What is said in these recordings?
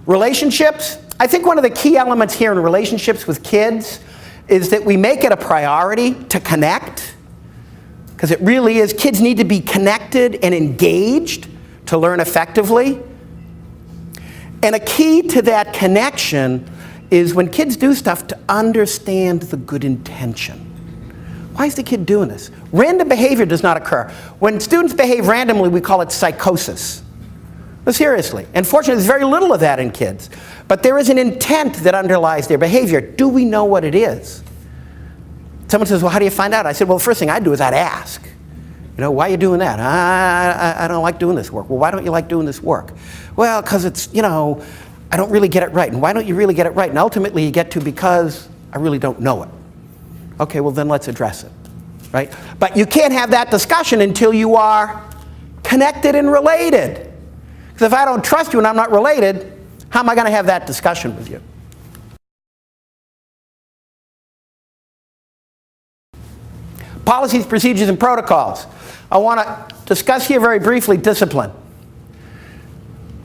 Relationships. I think one of the key elements here in relationships with kids is that we make it a priority to connect, because it really is. Kids need to be connected and engaged to learn effectively. And a key to that connection is when kids do stuff to understand the good intention. Why is the kid doing this? Random behavior does not occur. When students behave randomly, we call it psychosis. But seriously, and fortunately, there's very little of that in kids. But there is an intent that underlies their behavior. Do we know what it is? Someone says, well, how do you find out? I said, well, the first thing I'd do is I'd ask. You know, why are you doing that? I don't like doing this work. Well, why don't you like doing this work? Well, because it's, you know, I don't really get it right. And why don't you really get it right? And ultimately you get to because I really don't know it. Okay, well then let's address it, right? But you can't have that discussion until you are connected and related. Because if I don't trust you and I'm not related, how am I going to have that discussion with you? Policies, procedures, and protocols. I want to discuss here very briefly discipline.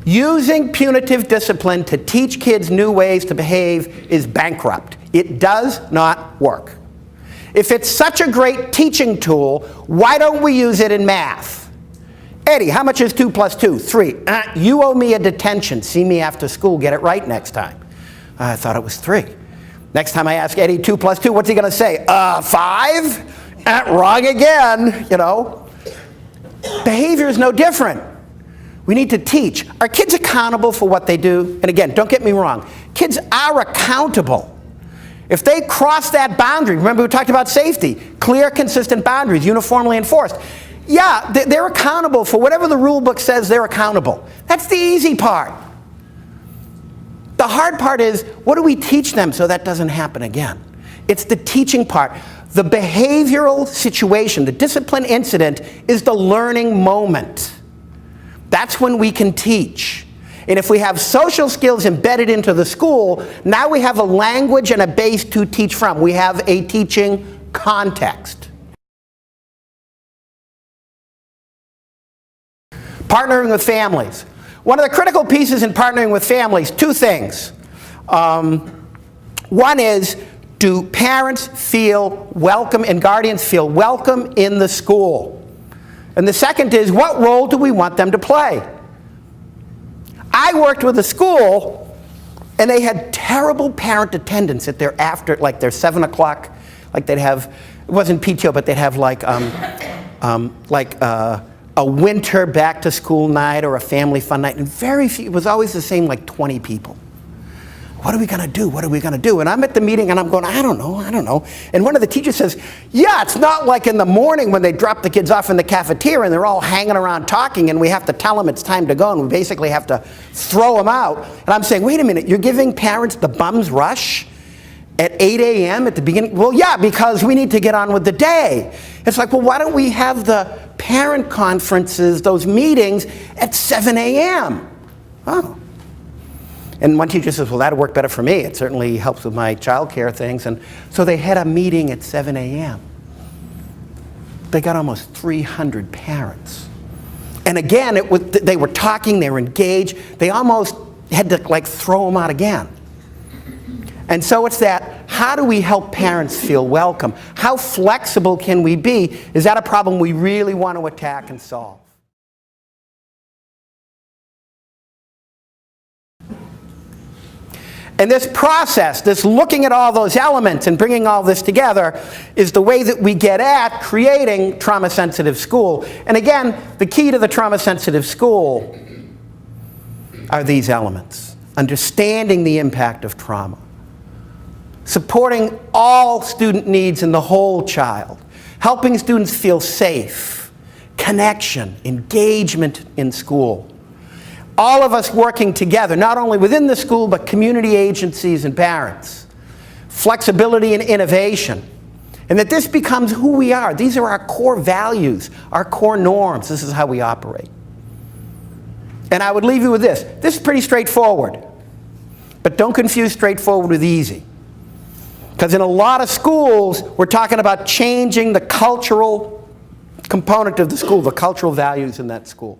Using punitive discipline to teach kids new ways to behave is bankrupt. It does not work. If it's such a great teaching tool, why don't we use it in math? Eddie, how much is 2 plus 2? 3. You owe me a detention. See me after school. Get it right next time. I thought it was 3. Next time I ask Eddie 2 plus 2, what's he going to say? 5? Wrong again, you know. Behavior is no different. We need to teach. Are kids accountable for what they do? And again, don't get me wrong. Kids are accountable. If they cross that boundary, remember we talked about safety, clear, consistent boundaries, uniformly enforced. Yeah, they're accountable for whatever the rule book says. They're accountable. That's the easy part. The hard part is, what do we teach them so that doesn't happen again? It's the teaching part. The behavioral situation, the discipline incident, is the learning moment. That's when we can teach. And if we have social skills embedded into the school, now we have a language and a base to teach from. We have a teaching context. Partnering with families. One of the critical pieces in partnering with families, 2 things. One is, do parents feel welcome and guardians feel welcome in the school? And the second is, what role do we want them to play? I worked with a school, and they had terrible parent attendance at their after, like their 7 o'clock, like they'd have, it wasn't PTO, but they'd have like a winter back to school night or a family fun night, and very few, it was always the same, like 20 people. What are we going to do? What are we going to do? And I'm at the meeting and I'm going, I don't know. And one of the teachers says, yeah, it's not like in the morning when they drop the kids off in the cafeteria and they're all hanging around talking and we have to tell them it's time to go and we basically have to throw them out. And I'm saying, wait a minute, you're giving parents the bum's rush at 8 a.m. at the beginning? Well, yeah, because we need to get on with the day. It's like, well, why don't we have the parent conferences, those meetings, at 7 a.m.? Oh. And one teacher says, well, that'd work better for me. It certainly helps with my childcare things. And so they had a meeting at 7 a.m. They got almost 300 parents. And again, they were talking, they were engaged. They almost had to like throw them out again. And so it's that, how do we help parents feel welcome? How flexible can we be? Is that a problem we really want to attack and solve? And this process, this looking at all those elements and bringing all this together, is the way that we get at creating trauma-sensitive school. And again, the key to the trauma-sensitive school are these elements. Understanding the impact of trauma. Supporting all student needs in the whole child. Helping students feel safe. Connection, engagement in school. All of us working together, not only within the school, but community agencies and parents. Flexibility and innovation. And that this becomes who we are. These are our core values, our core norms. This is how we operate. And I would leave you with this. This is pretty straightforward. But don't confuse straightforward with easy. Because in a lot of schools, we're talking about changing the cultural component of the school, the cultural values in that school.